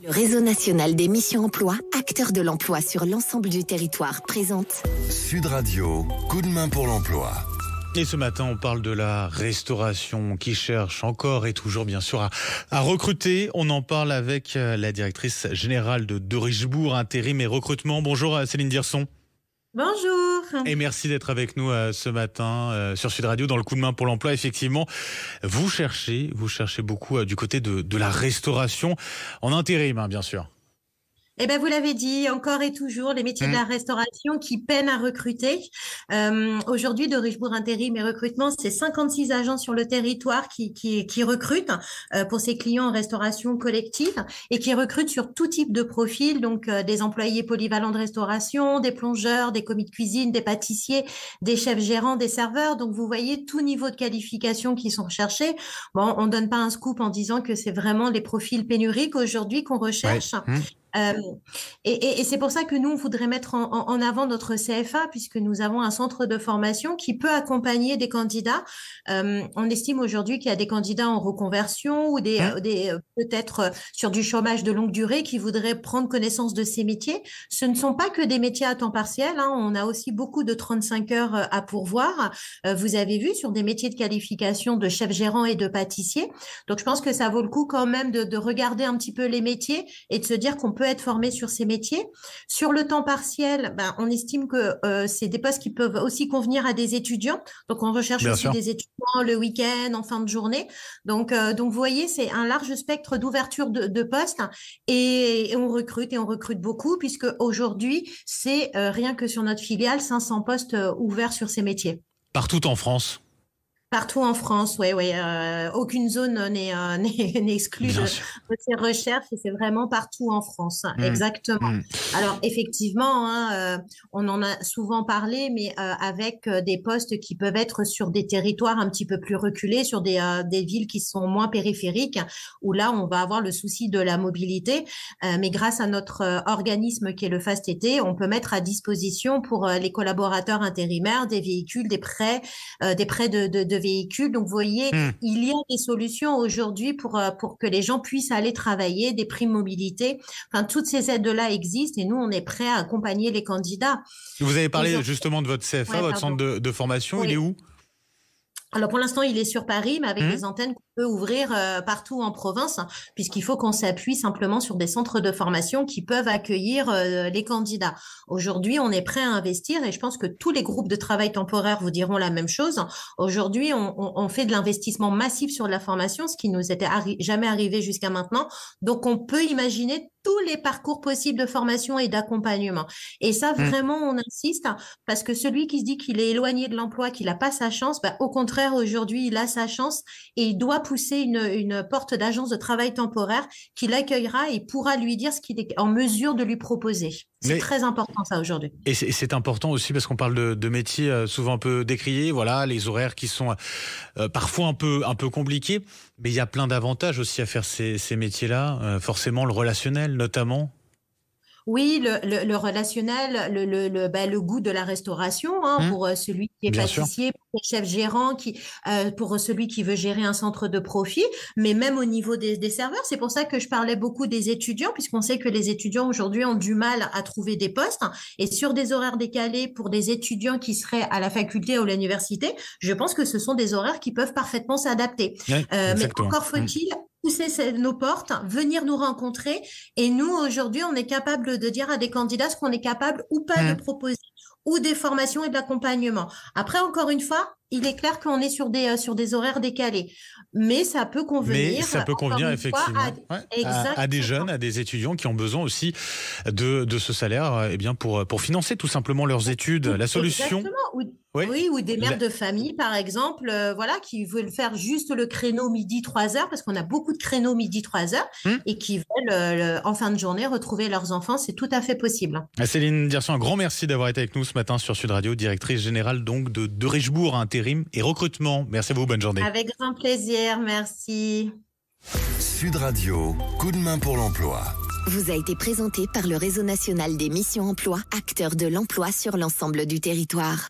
Le réseau national des missions emploi, acteur de l'emploi sur l'ensemble du territoire, présente Sud Radio, coup de main pour l'emploi. Et ce matin, on parle de la restauration qui cherche encore et toujours, bien sûr, à recruter. On en parle avec la directrice générale de Richebourg, intérim et recrutement. Bonjour Céline Dirson. Bonjour. Et merci d'être avec nous ce matin sur Sud Radio dans le coup de main pour l'emploi. Effectivement, vous cherchez beaucoup du côté de la restauration en intérim, bien sûr. Eh bien, vous l'avez dit, encore et toujours, les métiers de la restauration qui peinent à recruter. Aujourd'hui, de Richebourg Intérim et Recrutement, c'est 56 agents sur le territoire qui recrutent pour ses clients en restauration collective et qui recrutent sur tout type de profil, donc des employés polyvalents de restauration, des plongeurs, des commis de cuisine, des pâtissiers, des chefs gérants, des serveurs. Donc, vous voyez tout niveau de qualification qui sont recherchés. Bon, on donne pas un scoop en disant que c'est vraiment les profils pénuriques aujourd'hui qu'on recherche. Ouais. Et c'est pour ça que nous, on voudrait mettre en avant notre CFA, puisque nous avons un centre de formation qui peut accompagner des candidats. On estime aujourd'hui qu'il y a des candidats en reconversion ou des peut-être sur du chômage de longue durée qui voudraient prendre connaissance de ces métiers. Ce ne sont pas que des métiers à temps partiel, hein. On a aussi beaucoup de 35 heures à pourvoir. Vous avez vu sur des métiers de qualification de chef gérant et de pâtissier. Donc, je pense que ça vaut le coup quand même de regarder un petit peu les métiers et de se dire qu'on peut être formé sur ces métiers. Sur le temps partiel, on estime que c'est des postes qui peuvent aussi convenir à des étudiants. Donc, on recherche aussi des étudiants le week-end, en fin de journée. Donc vous voyez, c'est un large spectre d'ouverture de postes et on recrute beaucoup puisque aujourd'hui, c'est rien que sur notre filiale, 500 postes ouverts sur ces métiers. Partout en France? Partout en France, oui. Aucune zone n'est exclue de ces recherches et c'est vraiment partout en France, exactement. Alors effectivement, on en a souvent parlé, mais avec des postes qui peuvent être sur des territoires un petit peu plus reculés, sur des villes qui sont moins périphériques, où là on va avoir le souci de la mobilité. Mais grâce à notre organisme qui est le FAST-T, on peut mettre à disposition pour les collaborateurs intérimaires des véhicules, des prêts de véhicules. Donc, vous voyez, il y a des solutions aujourd'hui pour que les gens puissent aller travailler, des primes mobilité. Enfin, toutes ces aides-là existent et nous, on est prêts à accompagner les candidats. Vous avez parlé justement de votre CFA, votre centre de formation. Il est où? Alors pour l'instant, il est sur Paris, mais avec des antennes qu'on peut ouvrir partout en province, puisqu'il faut qu'on s'appuie simplement sur des centres de formation qui peuvent accueillir les candidats. Aujourd'hui, on est prêt à investir et je pense que tous les groupes de travail temporaire vous diront la même chose. Aujourd'hui, on fait de l'investissement massif sur la formation, ce qui nous était jamais arrivé jusqu'à maintenant. Donc, on peut imaginer tous les parcours possibles de formation et d'accompagnement. Et ça, vraiment, on insiste parce que celui qui se dit qu'il est éloigné de l'emploi, qu'il n'a pas sa chance, au contraire, aujourd'hui, il a sa chance et il doit pousser une porte d'agence de travail temporaire qui l'accueillera et pourra lui dire ce qu'il est en mesure de lui proposer. C'est très important, ça, aujourd'hui. Et c'est important aussi parce qu'on parle de métiers souvent un peu décriés, voilà, les horaires qui sont parfois un peu compliqués, mais il y a plein d'avantages aussi à faire ces métiers-là, forcément le relationnel notamment. Oui, le relationnel, le goût de la restauration, pour celui qui est pâtissier, pour le chef gérant, pour celui qui veut gérer un centre de profit, mais même au niveau des serveurs. C'est pour ça que je parlais beaucoup des étudiants, puisqu'on sait que les étudiants aujourd'hui ont du mal à trouver des postes. Et sur des horaires décalés pour des étudiants qui seraient à la faculté ou à l'université, je pense que ce sont des horaires qui peuvent parfaitement s'adapter. Mais encore faut-il pousser nos portes, venir nous rencontrer. Et nous, aujourd'hui, on est capable de dire à des candidats ce qu'on est capable ou pas de proposer, ou des formations et de l'accompagnement. Après, encore une fois, il est clair qu'on est sur des horaires décalés. Mais ça peut convenir. Mais ça peut convenir effectivement à des jeunes, à des étudiants qui ont besoin aussi de ce salaire pour financer tout simplement leurs études. La solution... Exactement. Oui, ou des mères de famille, par exemple, qui veulent faire juste le créneau midi 3h, parce qu'on a beaucoup de créneaux midi 3h, et qui veulent, en fin de journée, retrouver leurs enfants. C'est tout à fait possible. Céline Dirson, un grand merci d'avoir été avec nous ce matin sur Sud Radio, directrice générale donc de Richebourg Intérim et Recrutement. Merci à vous, bonne journée. Avec grand plaisir, merci. Sud Radio, coup de main pour l'emploi. Vous a été présenté par le réseau national des missions emploi, acteur de l'emploi sur l'ensemble du territoire.